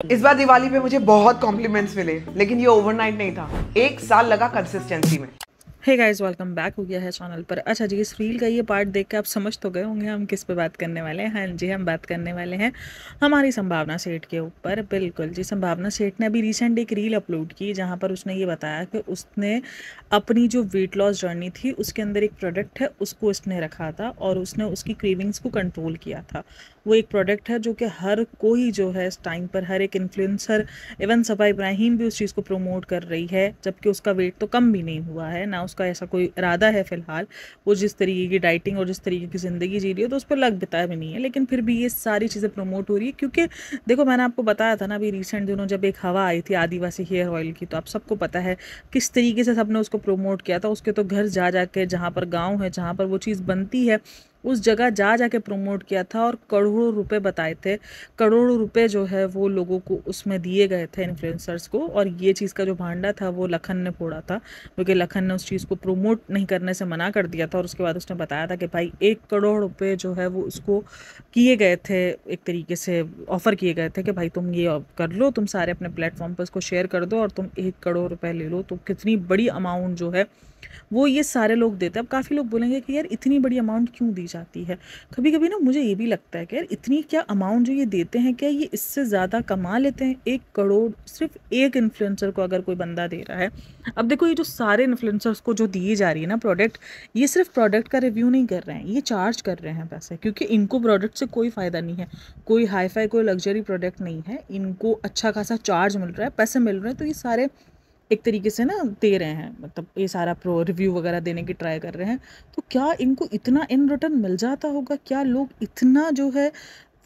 इस बार दिवाली पे मुझे बहुत कॉम्प्लीमेंट्स मिले, लेकिन ये ओवरनाइट नहीं था, 1 साल लगा कंसिस्टेंसी में। हे गाइस, वेलकम बैक हो गया है चैनल पर। अच्छा जी, इस रील का ये पार्ट देख के आप समझ तो गए होंगे हम किस पे बात करने वाले हैं। हाँ जी, हम बात करने वाले हैं हमारी संभावना सेठ के ऊपर। बिल्कुल जी, संभावना सेठ ने अभी रिसेंट एक रील अपलोड की जहाँ पर उसने ये बताया कि उसने अपनी जो वेट लॉस जर्नी थी उसके अंदर एक प्रोडक्ट है उसको उसने रखा था और उसने उसकी क्रेविंग्स को कंट्रोल किया था। वो एक प्रोडक्ट है जो कि हर कोई जो है इस टाइम पर, हर एक इन्फ्लुएंसर, इवन सफा इब्राहिम भी उस चीज़ को प्रमोट कर रही है, जबकि उसका वेट तो कम भी नहीं हुआ है, ना उसका ऐसा कोई इरादा है फ़िलहाल। वो जिस तरीके की डाइटिंग और जिस तरीके की ज़िंदगी जी रही है तो उस पर लग बिता भी नहीं है, लेकिन फिर भी ये सारी चीज़ें प्रमोट हो रही है। क्योंकि देखो, मैंने आपको बताया था ना अभी रिसेंट दिनों जब एक हवा आई थी आदिवासी हेयर ऑयल की, तो आप सबको पता है किस तरीके से सबने उसको प्रमोट किया था। उसके तो घर जा जा के, जहाँ पर गाँव है, जहाँ पर वो चीज़ बनती है, उस जगह जा जा के प्रमोट किया था और करोड़ों रुपए बताए थे। करोड़ों रुपए जो है वो लोगों को उसमें दिए गए थे, इन्फ्लुएंसर्स को। और ये चीज़ का जो भांडा था वो लखन ने फोड़ा था, क्योंकि लखन ने उस चीज़ को प्रमोट नहीं करने से मना कर दिया था। और उसके बाद उसने बताया था कि भाई 1 करोड़ रुपए जो है वो उसको किए गए थे, एक तरीके से ऑफ़र किए गए थे कि भाई तुम ये कर लो, तुम सारे अपने प्लेटफॉर्म पर इसको शेयर कर दो और तुम 1 करोड़ रुपए ले लो। तो कितनी बड़ी अमाउंट जो है वो ये सारे लोग देते हैं। अब काफ़ी लोग बोलेंगे कि यार इतनी बड़ी अमाउंट क्यों दी जाती है। कभी कभी ना मुझे ये भी लगता है कि यार इतनी क्या अमाउंट जो ये देते हैं, क्या ये इससे ज़्यादा कमा लेते हैं? 1 करोड़ सिर्फ एक इन्फ्लुएंसर को अगर कोई बंदा दे रहा है। अब देखो, ये जो सारे इन्फ्लुएंसर्स को जो दिए जा रही है ना प्रोडक्ट, ये सिर्फ प्रोडक्ट का रिव्यू नहीं कर रहे हैं, ये चार्ज कर रहे हैं पैसे, क्योंकि इनको प्रोडक्ट से कोई फ़ायदा नहीं है। कोई हाईफाई, कोई लग्जरी प्रोडक्ट नहीं है, इनको अच्छा खासा चार्ज मिल रहा है, पैसे मिल रहे हैं। तो ये सारे एक तरीके से ना दे रहे हैं, मतलब ये सारा प्रो रिव्यू वगैरह देने की ट्राई कर रहे हैं। तो क्या इनको इतना इन रिटर्न मिल जाता होगा? क्या लोग इतना जो है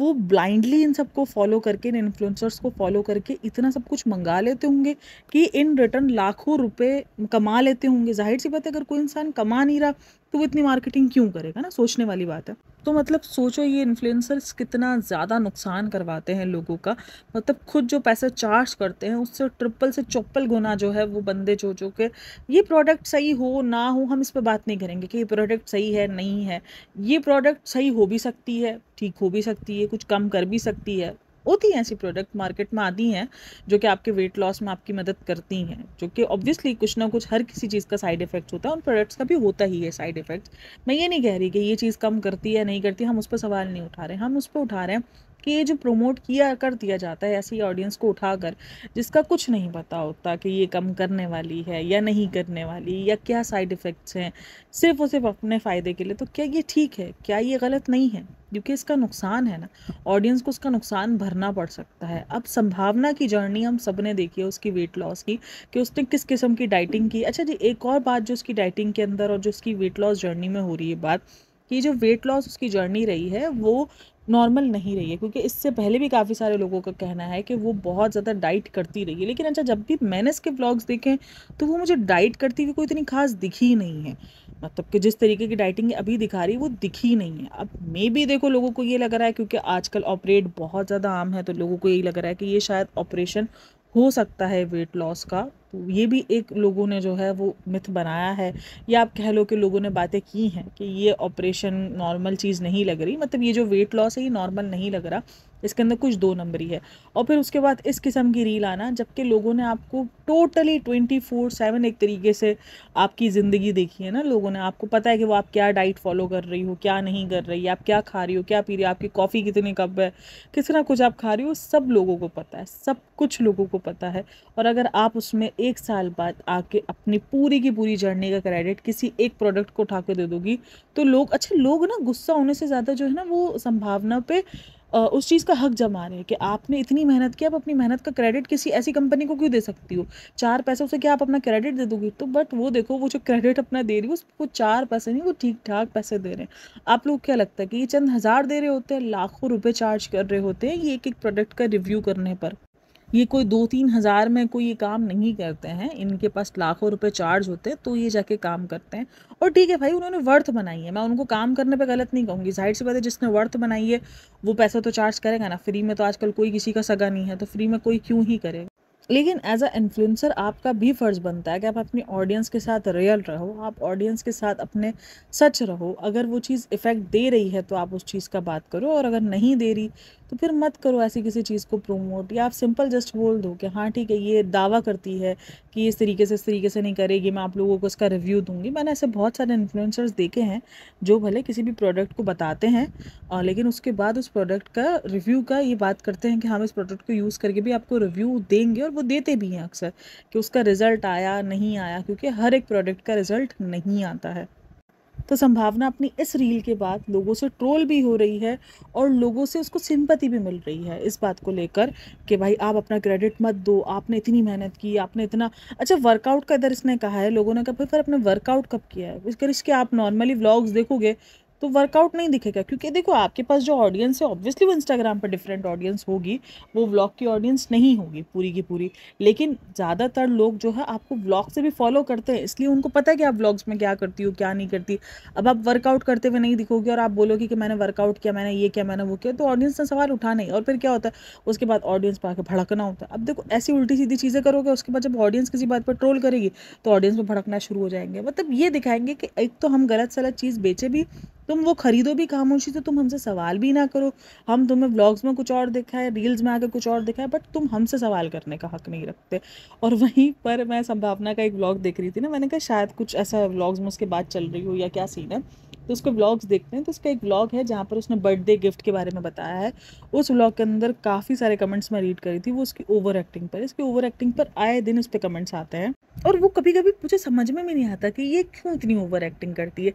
वो ब्लाइंडली इन सबको फॉलो करके, इन इन्फ्लुएंसर्स को फॉलो करके इतना सब कुछ मंगा लेते होंगे कि इन रिटर्न लाखों रुपए कमा लेते होंगे? जाहिर सी बात है, अगर कोई इंसान कमा नहीं रहा तो वो इतनी मार्केटिंग क्यों करेगा ना, सोचने वाली बात है। तो मतलब सोचो, ये इन्फ्लुएंसर्स कितना ज़्यादा नुकसान करवाते हैं लोगों का। मतलब खुद जो पैसे चार्ज करते हैं उससे ट्रिपल से चौपल गुना जो है वो बंदे जो के, ये प्रोडक्ट सही हो ना हो, हम इस पे बात नहीं करेंगे कि ये प्रोडक्ट सही है नहीं है। ये प्रोडक्ट सही हो भी सकती है, ठीक हो भी सकती है, कुछ कम कर भी सकती है। होती हैं ऐसी प्रोडक्ट, मार्केट में आती हैं जो कि आपके वेट लॉस में आपकी मदद करती हैं, जो कि ऑब्वियसली कुछ ना कुछ, हर किसी चीज़ का साइड इफेक्ट होता है, उन प्रोडक्ट्स का भी होता ही है साइड इफेक्ट। मैं ये नहीं कह रही कि ये चीज़ कम करती है नहीं करती, हम उस पर सवाल नहीं उठा रहे, हम उस पर उठा रहे हैं कि ये जो प्रमोट किया कर दिया जाता है ऐसी ऑडियंस को उठाकर, जिसका कुछ नहीं पता होता कि ये कम करने वाली है या नहीं करने वाली, या क्या साइड इफ़ेक्ट्स हैं, सिर्फ और सिर्फ अपने फ़ायदे के लिए। तो क्या ये ठीक है? क्या ये गलत नहीं है? क्योंकि इसका नुकसान है ना, ऑडियंस को उसका नुकसान भरना पड़ सकता है। अब संभावना की जर्नी हम सब ने देखी है, उसकी वेट लॉस की, कि उसने किस किस्म की डाइटिंग की। अच्छा जी, एक और बात जो उसकी डाइटिंग के अंदर और जो उसकी वेट लॉस जर्नी में हो रही है बात, कि जो वेट लॉस उसकी जर्नी रही है वो नॉर्मल नहीं रही है। क्योंकि इससे पहले भी काफ़ी सारे लोगों का कहना है कि वो बहुत ज़्यादा डाइट करती रही है, लेकिन अच्छा, जब भी मैंने इसके व्लॉग्स देखे तो वो मुझे डाइट करती हुई कोई इतनी खास दिखी ही नहीं है। मतलब कि जिस तरीके की डाइटिंग अभी दिखा रही है वो दिखी नहीं है। अब मे बी देखो, लोगों को ये लग रहा है क्योंकि आजकल ऑपरेट बहुत ज़्यादा आम है, तो लोगों को यही लग रहा है कि ये शायद ऑपरेशन हो सकता है वेट लॉस का। तो ये भी एक लोगों ने जो है वो मिथ बनाया है, या आप कह लो कि लोगों ने बातें की हैं कि ये ऑपरेशन नॉर्मल चीज़ नहीं लग रही, मतलब ये जो वेट लॉस है ये नॉर्मल नहीं लग रहा, इसके अंदर कुछ दो नंबरी है। और फिर उसके बाद इस किस्म की रील आना, जबकि लोगों ने आपको टोटली 24/7 एक तरीके से आपकी ज़िंदगी देखी है ना, लोगों ने, आपको पता है कि वो आप क्या डाइट फॉलो कर रही हो, क्या नहीं कर रही, आप क्या खा रही हो, क्या पी रही हो, आपकी कॉफ़ी कितनी कप है, कितना कुछ आप खा रही हो, सब लोगों को पता है, सब कुछ लोगों को पता है। और अगर आप उसमें 1 साल बाद आके अपनी पूरी की पूरी जर्नी का क्रेडिट किसी एक प्रोडक्ट को उठा के दे दोगी, तो लोग, अच्छा, लोग ना गुस्सा होने से ज़्यादा जो है ना वो संभावना पे उस चीज़ का हक जमा रहे हैं कि आपने इतनी मेहनत की, आप अपनी मेहनत का क्रेडिट किसी ऐसी कंपनी को क्यों दे सकती हो? 4 पैसों से क्या आप अपना क्रेडिट दे दोगी? तो बट वो देखो, वो जो क्रेडिट अपना दे रही है उसको 4 पैसे नहीं, वो ठीक ठाक पैसे दे रहे हैं। आप लोग क्या लगता है कि ये चंद हज़ार दे रहे होते हैं? लाखों रुपए चार्ज कर रहे होते हैं ये एक एक प्रोडक्ट का रिव्यू करने पर। ये कोई 2-3 हज़ार में कोई ये काम नहीं करते हैं, इनके पास लाखों रुपए चार्ज होते हैं तो ये जाके काम करते हैं। और ठीक है भाई, उन्होंने वर्थ बनाई है, मैं उनको काम करने पे गलत नहीं कहूँगी। जाहिर सी बात है, जिसने वर्थ बनाई है वो पैसा तो चार्ज करेगा ना। फ्री में तो आजकल कोई किसी का सगा नहीं है, तो फ्री में कोई क्यों ही करेगा। लेकिन एज अ इन्फ्लुएंसर आपका भी फ़र्ज़ बनता है कि आप अपनी ऑडियंस के साथ रियल रहो, आप ऑडियंस के साथ अपने सच रहो। अगर वो चीज़ इफ़ेक्ट दे रही है तो आप उस चीज़ का बात करो, और अगर नहीं दे रही तो फिर मत करो ऐसी किसी चीज़ को प्रमोट, या आप सिंपल जस्ट बोल दो कि हाँ ठीक है, ये दावा करती है कि इस तरीके से नहीं करेगी, मैं आप लोगों को इसका रिव्यू दूंगी। मैंने ऐसे बहुत सारे इन्फ्लुएंसर्स देखे हैं जो भले किसी भी प्रोडक्ट को बताते हैं लेकिन उसके बाद उस प्रोडक्ट का रिव्यू का ये बात करते हैं कि हम इस प्रोडक्ट को यूज़ करके भी आपको रिव्यू देंगे, और वो देते भी हैं अक्सर कि उसका रिजल्ट आया नहीं आया, क्योंकि हर एक प्रोडक्ट का रिजल्ट नहीं आता है। तो संभावना अपनी इस रील के बाद लोगों से ट्रोल भी हो रही है और लोगों से उसको सिंपैथी भी मिल रही है इस बात को लेकर कि भाई आप अपना क्रेडिट मत दो, आपने इतनी मेहनत की, आपने इतना अच्छा वर्कआउट का इधर इसने कहा है, लोगों ने कहा भाई फिर आपने वर्कआउट कब किया है? इसके आप नॉर्मली व्लॉग्स देखोगे तो वर्कआउट नहीं दिखेगा, क्योंकि देखो आपके पास जो ऑडियंस है ऑब्वियसली वो इंस्टाग्राम पर डिफरेंट ऑडियंस होगी, वो व्लॉग की ऑडियंस नहीं होगी पूरी की पूरी। लेकिन ज़्यादातर लोग जो है आपको व्लॉग से भी फॉलो करते हैं, इसलिए उनको पता है कि आप व्लॉग्स में क्या करती हो क्या नहीं करती। अब आप वर्कआउट करते हुए नहीं दिखोगे और आप बोलोगे कि मैंने वर्कआउट किया, मैंने ये किया, मैंने वो किया, तो ऑडियंस ने सवाल उठाना ही। और फिर क्या होता है उसके बाद ऑडियंस पर आके भड़कना होता है। अब देखो ऐसी उल्टी सीधी चीज़ें करोगे, उसके बाद जब ऑडियंस किसी बात पर ट्रोल करेगी तो ऑडियंस में भड़कना शुरू हो जाएंगे। मतलब ये दिखाएंगे कि एक तो हम गलत सलत चीज़ बेचे भी, तुम वो खरीदो भी खामोशी से, तुम हमसे सवाल भी ना करो, हम तुम्हें व्लॉग्स में कुछ और दिखाए, रील्स में आके कुछ और दिखाए, बट तुम हमसे सवाल करने का हक नहीं रखते। और वहीं पर मैं संभावना का एक व्लॉग देख रही थी ना, मैंने कहा शायद कुछ ऐसा व्लॉग्स में उसके बाद चल रही हो या क्या सीन है, तो उसके व्लॉग्स देखते हैं। तो उसका एक व्लॉग है जहाँ पर उसने बर्थडे गिफ्ट के बारे में बताया है। उस व्लॉग के अंदर काफ़ी सारे कमेंट्स मैं रीड करी थी, वो उसकी ओवर एक्टिंग पर, इसकी ओवर एक्टिंग पर आए दिन उस पर कमेंट्स आते हैं। और वो कभी कभी मुझे समझ में भी नहीं आता कि ये क्यों इतनी ओवर एक्टिंग करती है।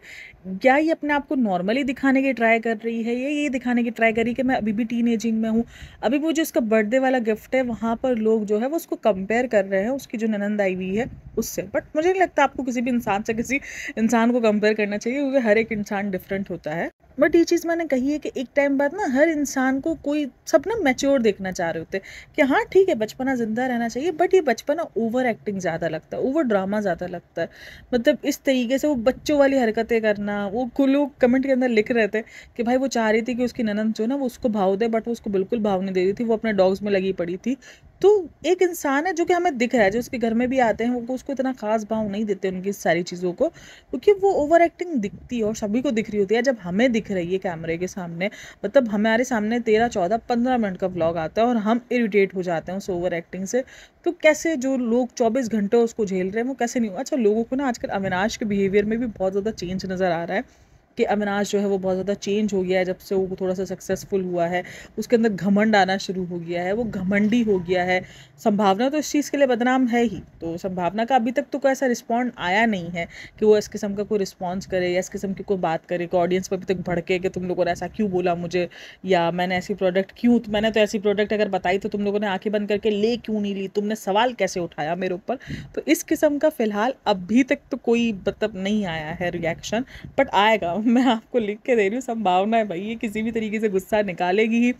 क्या ये अपने आप को नॉर्मली दिखाने की ट्राई कर रही है, या ये दिखाने की ट्राई कर रही है कि मैं अभी भी टीन एजिंग में हूँ। अभी वो जो उसका बर्थडे वाला गिफ्ट है वहाँ पर लोग जो है वो उसको कंपेयर कर रहे हैं उसकी जो ननंद आई हुई है उससे, बट मुझे नहीं लगता आपको किसी भी इंसान से किसी इंसान को कंपेयर करना चाहिए, क्योंकि हर एक इंसान डिफरेंट होता है। बट ये चीज़ मैंने कही है कि एक टाइम बाद ना हर इंसान को कोई सब ना मैच्योर देखना चाह रहे होते हैं कि हाँ ठीक है बचपना जिंदा रहना चाहिए, बट ये बचपना ओवर एक्टिंग ज़्यादा लगता है, ओवर ड्रामा ज़्यादा लगता है। मतलब इस तरीके से वो बच्चों वाली हरकतें करना, वो कुछ लोग कमेंट के अंदर लिख रहे थे कि भाई वो चाह रही थी कि उसकी ननंद जो ना वो उसको भाव दे, बट वो उसको बिल्कुल भाव नहीं दे रही थी, वो अपने डॉग्स में लगी पड़ी थी। तो एक इंसान है जो कि हमें दिख रहा है, जो उसके घर में भी आते हैं, वो उसको इतना खास भाव नहीं देते उनकी सारी चीज़ों को, क्योंकि वो ओवर एक्टिंग दिखती है और सभी को दिख रही होती है। जब हमें दिख रही है कैमरे के सामने, मतलब हमारे सामने 13, 14, 15 मिनट का व्लॉग आता है और हम इरिटेट हो जाते हैं उस ओवर एक्टिंग से, तो कैसे जो लोग 24 घंटे उसको झेल रहे हैं वो कैसे नहीं हो। अच्छा लोगों को ना आजकल अविनाश के बिहेवियर में भी बहुत ज़्यादा चेंज नज़र आ रहा है कि अविनाश जो है वो बहुत ज़्यादा चेंज हो गया है जब से वो थोड़ा सा सक्सेसफुल हुआ है, उसके अंदर घमंड आना शुरू हो गया है, वो घमंडी हो गया है। संभावना तो इस चीज़ के लिए बदनाम है ही, तो संभावना का अभी तक तो कोई ऐसा रिस्पॉन्ड आया नहीं है कि वो इस किस्म का कोई रिस्पॉन्स करे या इस किस्म की कोई बात करे कि ऑडियंस पर अभी तक भड़के कि तुम लोगों ने ऐसा क्यों बोला मुझे, या मैंने ऐसी प्रोडक्ट क्यों, मैंने तो ऐसी प्रोडक्ट अगर बताई तो तुम लोगों ने आंखें बंद करके ले क्यों नहीं ली, तुमने सवाल कैसे उठाया मेरे ऊपर। तो इस किस्म का फ़िलहाल अभी तक तो कोई मतलब नहीं आया है रिएक्शन, बट आएगा। मैं आपको लिख के दे रही हूँ, संभावना है भाई ये किसी भी तरीके से गुस्सा निकालेगी ही,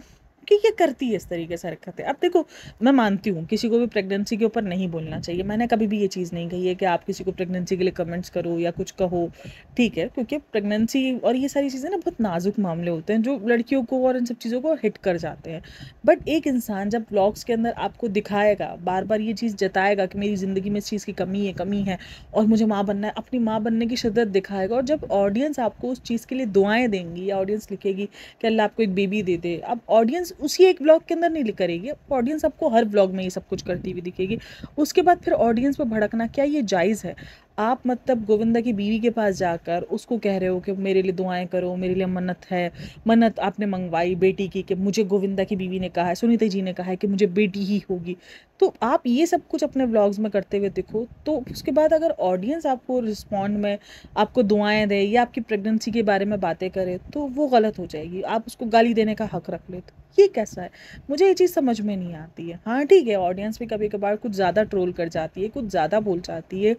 कि ये करती है इस तरीके से हरकतें। अब देखो मैं मानती हूँ किसी को भी प्रेगनेंसी के ऊपर नहीं बोलना चाहिए, मैंने कभी भी ये चीज़ नहीं कही है कि आप किसी को प्रेगनेंसी के लिए कमेंट्स करो या कुछ कहो, ठीक है, क्योंकि प्रेगनेंसी और ये सारी चीज़ें ना बहुत नाजुक मामले होते हैं जो लड़कियों को और इन सब चीज़ों को हिट कर जाते हैं। बट एक इंसान जब व्लॉग्स के अंदर आपको दिखाएगा, बार बार ये चीज़ जताएगा कि मेरी ज़िंदगी में इस चीज़ की कमी है और मुझे माँ बनना है, अपनी माँ बनने की शिद्दत दिखाएगा, और जब ऑडियंस आपको उस चीज़ के लिए दुआएं देंगी या ऑडियंस लिखेगी कि अल्लाह आपको एक बेबी दे दे, अब ऑडियंस उसी एक व्लॉग के अंदर नहीं करेगी, ऑडियंस आपको हर व्लॉग में ये सब कुछ करती हुई दिखेगी। उसके बाद फिर ऑडियंस पर भड़कना क्या ये जायज़ है? आप मतलब गोविंदा की बीवी के पास जाकर उसको कह रहे हो कि मेरे लिए दुआएं करो, मेरे लिए मन्नत है, मन्नत आपने मंगवाई बेटी की कि मुझे गोविंदा की बीवी ने कहा है, सुनीता जी ने कहा है कि मुझे बेटी ही होगी, तो आप ये सब कुछ अपने व्लॉग्स में करते हुए दिखो। तो उसके बाद अगर ऑडियंस आपको रिस्पॉन्ड में आपको दुआएं दे या आपकी प्रेगनेंसी के बारे में बातें करे तो वो गलत हो जाएगी, आप उसको गाली देने का हक रख ले, तो ये कैसा है? मुझे ये चीज़ समझ में नहीं आती है। हाँ ठीक है ऑडियंस भी कभी कभार कुछ ज़्यादा ट्रोल कर जाती है, कुछ ज़्यादा बोल जाती है,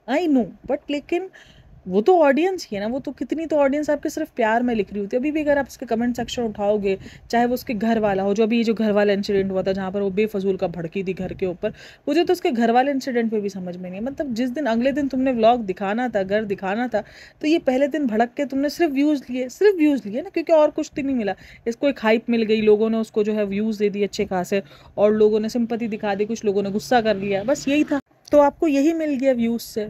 आई नो, बट लेकिन वो तो ऑडियंस ही है ना, वो तो कितनी तो ऑडियंस आपके सिर्फ प्यार में लिख रही होती है। अभी भी अगर आप उसके कमेंट सेक्शन उठाओगे, चाहे वो उसके घर वाला हो, जो अभी ये जो घर वाला इंसिडेंट हुआ था जहाँ पर वो बेफजूल का भड़की थी घर के ऊपर, मुझे तो उसके घर वाले इंसिडेंट पे भी समझ में नहीं है। मतलब जिस दिन अगले दिन तुमने व्लॉग दिखाना था, घर दिखाना था, तो ये पहले दिन भड़क के तुमने सिर्फ व्यूज़ लिए ना, क्योंकि और कुछ तो नहीं मिला। इसको एक हाइप मिल गई, लोगों ने उसको जो है व्यूज़ दे दिए अच्छे खासे, और लोगों ने सिंपैथी दिखा दी, कुछ लोगों ने गुस्सा कर लिया, बस यही था। तो आपको यही मिल गया व्यूज़ से,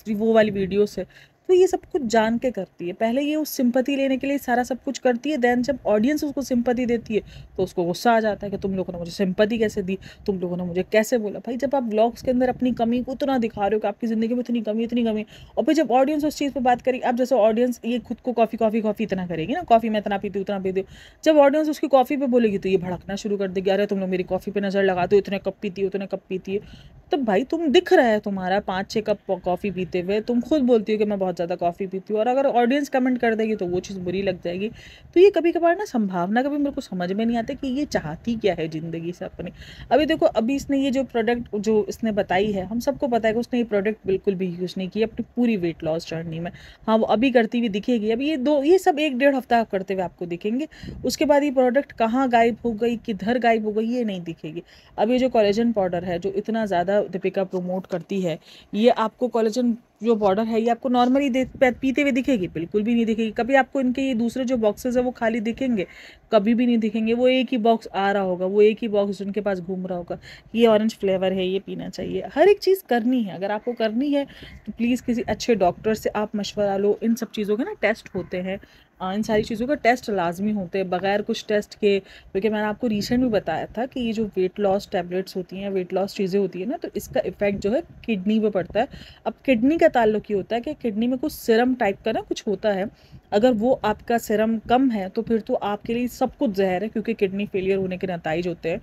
वो वाली वीडियो से, तो देखो ये सब कुछ जान के करती है, पहले ये उस सिंपैथी लेने के लिए सारा सब कुछ करती है, देन जब ऑडियंस उसको सिंपैथी देती है तो उसको गुस्सा आ जाता है कि तुम लोगों ने मुझे सिंपैथी कैसे दी, तुम लोगों ने मुझे कैसे बोला। भाई जब आप ब्लॉग्स के अंदर अपनी कमी को उतना दिखा रहे हो कि आपकी ज़िंदगी में इतनी कमी, और फिर जब ऑडियंस उस चीज़ पर बात करेगी, आप जैसे ऑडियंस ये खुद को कॉफ़ी इतना करेगी ना, कॉफ़ी मैं इतना पीती हूँ उतना पीती हूँ, जब ऑडियंस उसकी कॉफ़ी पे बोलेगी तो ये भड़कना शुरू कर देगी, अरे तुम लोग मेरी कॉफ़ी पे नज़र लगाते हो, इतने कप पीती हो, उतने कप पीती है। तो भाई तुम दिख रहा है तुम्हारा 5-6 कप कॉफ़ी पीते हुए, तुम खुद बोलती हो कि मैं बहुत ज़्यादा कॉफ़ी पीती हूँ, और अगर ऑडियंस कमेंट कर देगी तो वो चीज़ बुरी लग जाएगी। तो ये कभी कभार ना संभावना कभी मेरे को समझ में नहीं आता कि ये चाहती क्या है ज़िंदगी से अपनी। अभी देखो, अभी इसने ये जो प्रोडक्ट जो इसने बताई है, हम सबको पता है कि उसने ये प्रोडक्ट बिल्कुल भी यूज़ नहीं किया अपनी पूरी वेट लॉस जर्नी में। हाँ, वो अभी करती हुई दिखेगी, अभी ये सब 1-1.5 हफ्ता करते हुए आपको दिखेंगे। उसके बाद ये प्रोडक्ट कहाँ गायब हो गई, किधर गायब हो गई, ये नहीं दिखेगी। अब ये जो कोलेजन पाउडर है जो इतना ज़्यादा दीपिका प्रमोट करती है, ये आपको कोलेजन जो पाउडर है ये आपको नॉर्मली पीते हुए दिखेगी? बिल्कुल भी नहीं दिखेगी। कभी आपको इनके ये दूसरे जो बॉक्सेस है वो खाली दिखेंगे? कभी भी नहीं दिखेंगे। वो एक ही बॉक्स आ रहा होगा, वो एक ही बॉक्स उनके पास घूम रहा होगा, ये ऑरेंज फ्लेवर है, ये पीना चाहिए। हर एक चीज़ करनी है, अगर आपको करनी है तो प्लीज़ किसी अच्छे डॉक्टर से आप मशवरा लो। इन सब चीज़ों के ना टेस्ट होते हैं, इन सारी चीज़ों का टेस्ट लाजमी होते हैं, बगैर कुछ टेस्ट के। क्योंकि मैंने आपको रिसेंट में बताया था कि ये जो वेट लॉस टैबलेट्स होती हैं, वेट लॉस चीज़ें होती हैं ना, तो इसका इफेक्ट जो है किडनी पे पड़ता है। अब किडनी का ताल्लुक ये होता है कि किडनी में कुछ सीरम टाइप का ना कुछ होता है, अगर वो आपका सीरम कम है तो फिर तो आपके लिए सब कुछ जहर है, क्योंकि किडनी फेलियर होने के नतीजे होते हैं,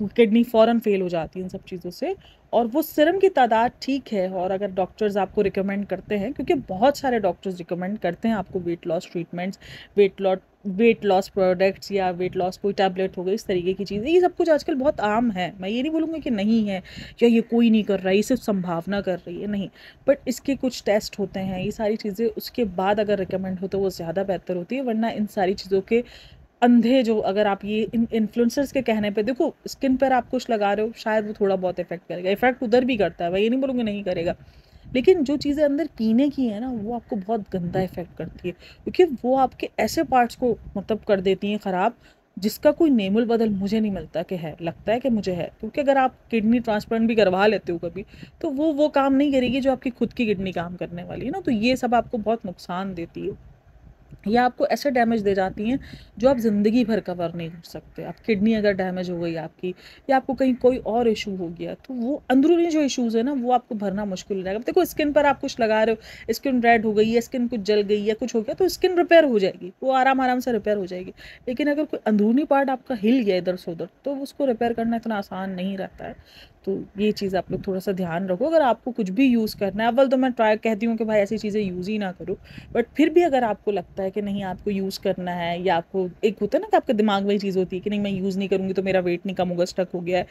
किडनी फ़ौरन फेल हो जाती है इन सब चीज़ों से। और वो सीरम की तादाद ठीक है, और अगर डॉक्टर्स आपको रिकमेंड करते हैं, क्योंकि बहुत सारे डॉक्टर्स रिकमेंड करते हैं आपको weight loss treatments, weight loss products, या वेट लॉस कोई टैबलेट हो गई, इस तरीके की चीज़ें, ये सब कुछ आजकल बहुत आम है। मैं ये नहीं बोलूँगी कि नहीं है या ये कोई नहीं कर रहा है, ये सिर्फ संभावना कर रही है, नहीं। बट इसके कुछ टेस्ट होते हैं, ये सारी चीज़ें उसके बाद अगर रिकमेंड हो तो वो ज़्यादा बेहतर होती है। वरना इन सारी चीज़ों के अंधे जो, अगर आप ये इन इन्फ्लुएंसर्स के कहने पे, देखो स्किन पर आप कुछ लगा रहे हो, शायद वो थोड़ा बहुत इफेक्ट करेगा, इफेक्ट उधर भी करता है, मैं ये नहीं बोलूँगी नहीं करेगा, लेकिन जो चीज़ें अंदर पीने की है ना, वो आपको बहुत गंदा इफेक्ट करती है, क्योंकि वो आपके ऐसे पार्ट्स को मतलब कर देती हैं ख़राब, जिसका कोई नेमुल बदल मुझे नहीं मिलता कि है, लगता है कि मुझे है। क्योंकि अगर आप किडनी ट्रांसप्लांट भी करवा लेते हो कभी, तो वो काम नहीं करेगी जो आपकी खुद की किडनी काम करने वाली है ना, तो ये सब आपको बहुत नुकसान देती है, या आपको ऐसे डैमेज दे जाती हैं जो आप ज़िंदगी भर कवर नहीं कर सकते। आप किडनी अगर डैमेज हो गई आपकी, या आपको कहीं कोई और इशू हो गया, तो वो अंदरूनी जो इश्यूज़ है ना, वो आपको भरना मुश्किल हो जाएगा। अब देखो, स्किन पर आप कुछ लगा रहे हो, स्किन रेड हो गई, या स्किन कुछ जल गई, या कुछ हो गया, तो स्किन रिपेयर हो जाएगी, वो आराम से रिपेयर हो जाएगी। लेकिन अगर कोई अंदरूनी पार्ट आपका हिल गया इधर से उधर, तो उसको रिपेयर करना इतना आसान नहीं रहता है। तो ये चीज़ आप लोग थोड़ा सा ध्यान रखो। अगर आपको कुछ भी यूज़ करना है, अव्वल तो मैं ट्राई कहती हूँ कि भाई ऐसी चीज़ें यूज़ ही ना करो, बट फिर भी अगर आपको लगता है कि नहीं आपको यूज़ करना है, या आपको एक होता है ना कि आपके दिमाग में ये चीज़ होती है कि नहीं मैं यूज़ नहीं करूँगी तो मेरा वेट नहीं कम होगा, स्टक हो गया है,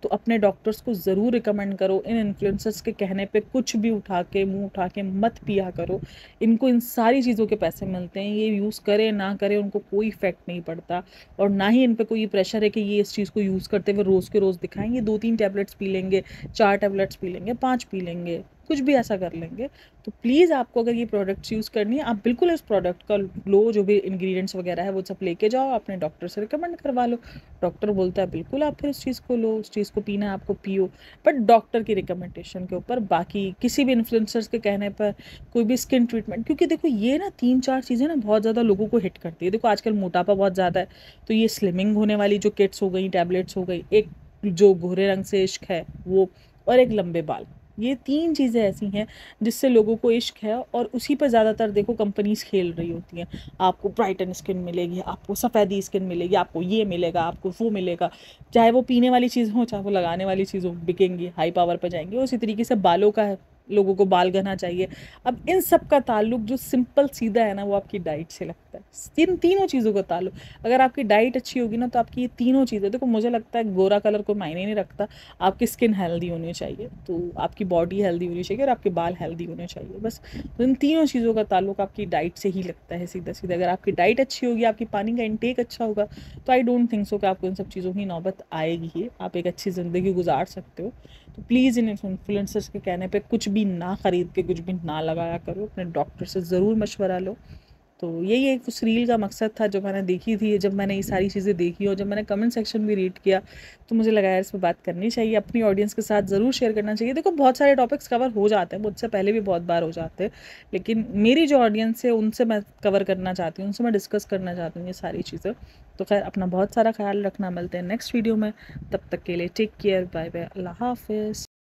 तो अपने डॉक्टर्स को ज़रूर रिकमेंड करो। इन इन्फ्लुएंसर्स के कहने पे कुछ भी उठा के मुंह उठा के मत पिया करो। इनको इन सारी चीज़ों के पैसे मिलते हैं, ये यूज़ करें ना करें उनको कोई इफेक्ट नहीं पड़ता, और ना ही इन पे कोई प्रेशर है कि ये इस चीज़ को यूज़ करते हुए रोज़ के रोज़ दिखाएं। ये 2-3 टैबलेट्स पी लेंगे, 4 टैबलेट्स पी लेंगे, 5 पी लेंगे, कुछ भी ऐसा कर लेंगे। तो प्लीज़ आपको अगर ये प्रोडक्ट्स यूज़ करनी है, आप बिल्कुल इस प्रोडक्ट का लो, जो भी इंग्रेडिएंट्स वगैरह है वो सब लेके जाओ, अपने डॉक्टर से रिकमेंड करवा लो। डॉक्टर बोलता है बिल्कुल आप फिर इस चीज़ को लो, उस चीज़ को पीना है आपको पियो, बट डॉक्टर की रिकमेंडेशन के ऊपर। बाकी किसी भी इन्फ्लुएंसर्स के कहने पर कोई भी स्किन ट्रीटमेंट, क्योंकि देखो ये ना 3-4 चीज़ें ना बहुत ज़्यादा लोगों को हिट करती है। देखो आजकल मोटापा बहुत ज़्यादा है, तो ये स्लिमिंग होने वाली जो किट्स हो गई, टैबलेट्स हो गई, एक जो भूरे रंग से इश्क है वो, और एक लंबे बाल, ये 3 चीज़ें ऐसी हैं जिससे लोगों को इश्क है, और उसी पर ज़्यादातर देखो कंपनीज खेल रही होती हैं। आपको ब्राइटन स्किन मिलेगी, आपको सफ़ेदी स्किन मिलेगी, आपको ये मिलेगा, आपको वो मिलेगा, चाहे वो पीने वाली चीज़ हो, चाहे वो लगाने वाली चीज़ हो, बिकेंगी, हाई पावर पर जाएंगी। उसी तरीके से बालों का है, लोगों को बाल घना चाहिए। अब इन सब का ताल्लुक जो सिंपल सीधा है ना, वो आपकी डाइट से लगता है। इन तीनों चीज़ों का ताल्लुक, अगर आपकी डाइट अच्छी होगी ना, तो आपकी ये तीनों चीज़ें, देखो मुझे लगता है गोरा कलर कोई मायने नहीं रखता, आपकी स्किन हेल्दी होनी चाहिए, तो आपकी बॉडी हेल्दी होनी चाहिए, और आपके बाल हेल्दी होने चाहिए, बस। तो इन तीनों चीज़ों का ताल्लुक आपकी डाइट से ही लगता है, सीधा सीधा। अगर आपकी डाइट अच्छी होगी, आपकी पानी का इंटेक अच्छा होगा, तो आई डोंट थिंक सो कि आपको इन सब चीज़ों की नौबत आएगी ही, आप एक अच्छी ज़िंदगी गुजार सकते हो। तो प्लीज़ इन इन्फ्लुएंसर्स के कहने पे कुछ भी ना ख़रीद के, कुछ भी ना लगाया करो, अपने डॉक्टर से ज़रूर मशवरा लो। तो यही एक उस रील का मकसद था जो मैंने देखी थी। जब मैंने ये सारी चीज़ें देखी और जब मैंने कमेंट सेक्शन भी रीड किया तो मुझे लगा यार इस पर बात करनी चाहिए, अपनी ऑडियंस के साथ ज़रूर शेयर करना चाहिए। देखो बहुत सारे टॉपिक्स कवर हो जाते हैं, मुझसे पहले भी बहुत बार हो जाते हैं, लेकिन मेरी जो ऑडियंस है उनसे मैं कवर करना चाहती हूँ, उनसे मैं डिस्कस करना चाहती हूँ ये सारी चीज़ें। तो खैर अपना बहुत सारा ख्याल रखना, मिलते हैं नेक्स्ट वीडियो में, तब तक के लिए टेक केयर, बाय बाय, अल्लाह हाफिज़।